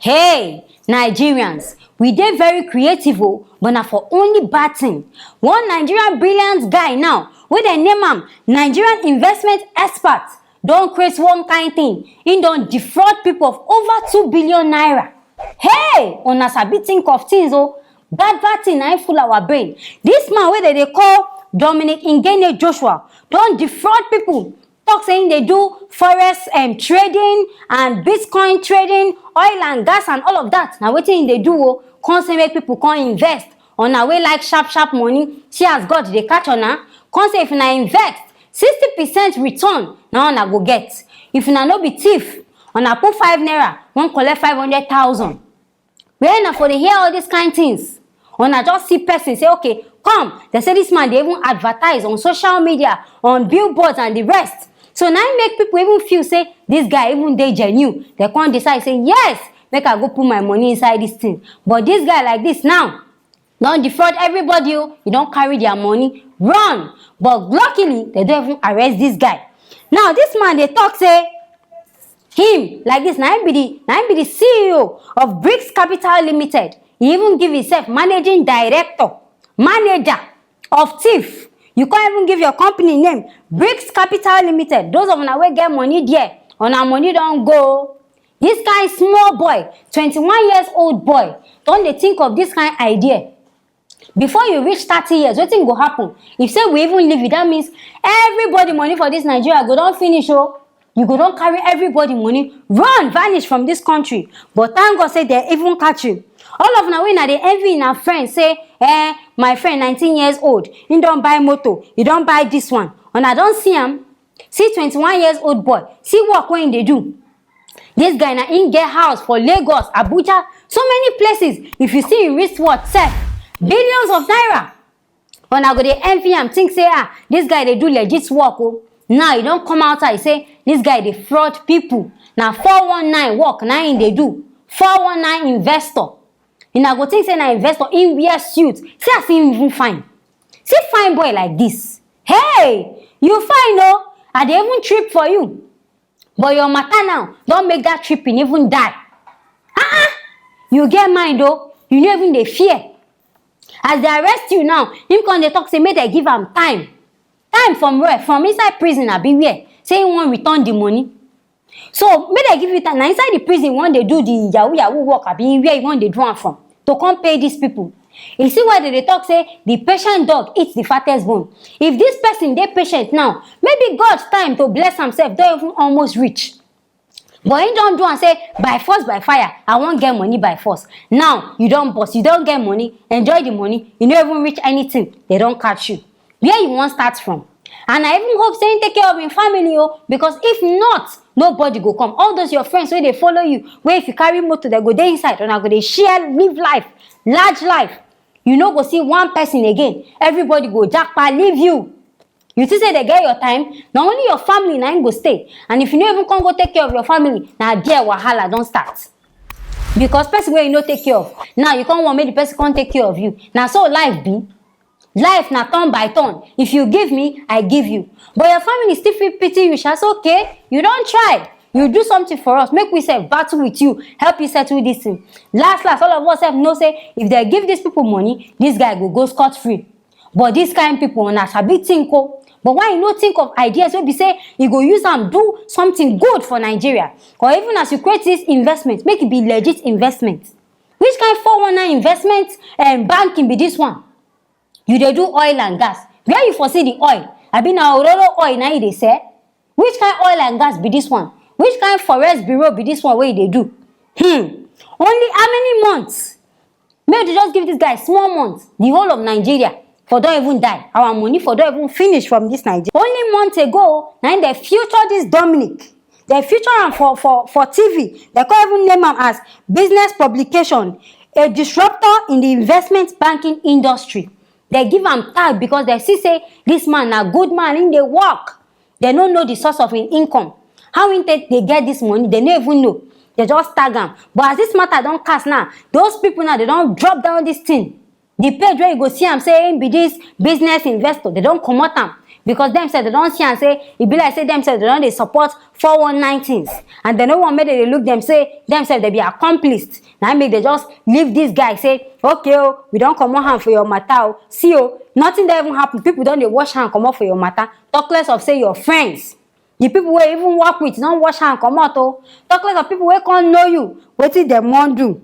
Hey, Nigerians, we dey very creative but na for only bad thing. One Nigerian brilliant guy now, wey dem name am Nigerian investment expert, don create one kind thing. Im don defraud people of over 2 billion naira. Hey, una sabi think of things bad thing na im full our brain. Dis man wey dem dey call Dominic Ngene Joshua don defraud people. Talk say im dey do forex trading and bitcoin trading, oil and gas and all of that. Na wetin im dey do come say make people come invest. Una wey like sharp money, see as God dey catch una. Come say if una invest, 60% return na una go get. If una no be thief, una put 5 naira, wan collect 500,000. Where na for dey hear all these kind things? Una just see person say, okay, come. They say this man dey even advertise on social media, on billboards and the rest. So now it make people even feel say this guy even dey genuine. They can't decide say yes, make I go put my money inside this thing. But this guy like this now, don't defraud everybody. You don't carry their money, run. But luckily, they don't even arrest this guy. Now this man they talk say him like this. Now him be the CEO of BRICS Capital Limited. He even give himself managing director, manager of TIFF. You can't even give your company name, BRICS Capital Limited. Those of una wey get money there, una money don't go. This kind small boy, 21 years old boy, don't they think of this kind idea? Before you reach 30 years, wetin go happen? If say we even leave it, that means everybody money for this Nigeria go don finish. You go don carry everybody money, run, vanish from this country. But thank God say they even catch you. All of una wey na dey envy na friends say, my friend 19 years old, he don buy motor, he don buy this one. Una don see am? See 21 years old boy, see work wey they do. This guy na him get house for Lagos, Abuja, so many places. If you see him wristwatch sef, billions of naira. Una go dey envy am, think say this guy dey do legit work. Now he don come outside say this guy dey fraud people. Na 419 work na him dey do. 419 investor. Una go think say na investor, him wear suit. See as him even fine. See fine boy like this. Hey, you fine I dey even trip for you. But your matter now don't make that tripping even die. You get mind you no even dey fear. As they arrest you now, him come dey talk say make they give am time. Time from where? From inside prison abi where? Say he wan return the money. So make they give you time. Now inside the prison, when they do the yahoo work, abi where you want they do am from to come pay these people. You see why they talk say the patient dog eats the fattest bone. If this person dey patient now, maybe God's time to bless himself don't even almost reach. But he don't do and say by force by fire, I won't get money by force. Now you don't boss, you don't get money, enjoy the money, you don't even reach anything, they don't catch you. Where you want start from? And I even hope saying take care of your family because if not, nobody go come. All those your friends where they follow you, where if you carry motor, they go there inside and I go they share, live life, large life. You no go see one person again. Everybody go jackpot, leave you. You see say they get your time, not only your family now go stay. And if you no even come go take care of your family, now there wahala don't start. Because person where you no take care of, now you can't want make the person can't take care of you. Now so life be. Life na turn by turn. If you give me, I give you. But your family still feel pity you. Shall say, okay, you don't try. You do something for us. Make we say battle with you. Help you settle this thing. Last, all of us have know say if they give these people money, this guy go scot-free. But this kind of people na sabi think But why you no think of ideas where we say you go use them do something good for Nigeria? Or even as you create this investment, make it be legit investment. Which kind of 419 investment and banking be this one? You dey do oil and gas. Where you foresee the oil? Abi na Ororo oil na you dey sell? Which kind oil and gas be this one? Which kind forest bureau be this one where you dey do? Only how many months? Maybe they just give this guy small months. The whole of Nigeria for don't even die. Our money for don't even finish from this Nigeria. Only months ago, now they future this Dominic. They future him for TV. They can't even name him as business publication, a disruptor in the investment banking industry. They give him tag because they see say this man a good man in the work. They don't know the source of his income. How they get this money, they don't even know. They just tag him. But as this matter don't cast now, those people now they don't drop down this thing. The page where you go see him saying be this business investor, they don't come out him. because dem sef dem don see am say e be like say dem sef dem don dey support 419 things, and dem no wan make dem dey look dem say dem sef dem be accomplice. Na make dem just leave dis guy say okay o, we don comot hand for your matter o, see o, nothing don even happen, people don dey wash hand comot for your matter, talk less of say your friends, the people wey even work with don wash hand comot o, talk less of people wey come know you, wetin dem wan do.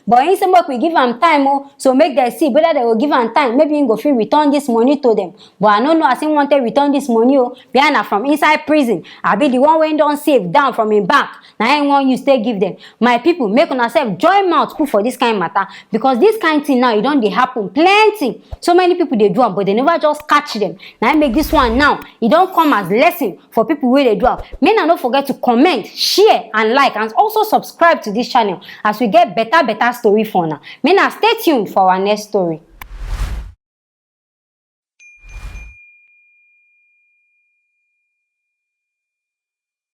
But him say make we give am time o, so make dem see whether dem go give am time, maybe him go fit return dis money to dem. But I no know as him wan take return dis money o, whether na from inside prison abi the one wey him don save down from him bank na him wan use take give dem. My people, make una sef join mouth put for dis kind matter, because dis kind thing now e don dey happen plenty. So many people dey do am but they never just catch dem. Na him make dis one now e don come as lesson for people wey dey do am. Make una no forget to comment, share and like, and also subscribe to dis channel as we get better story for una. Make una stay tuned for our next story.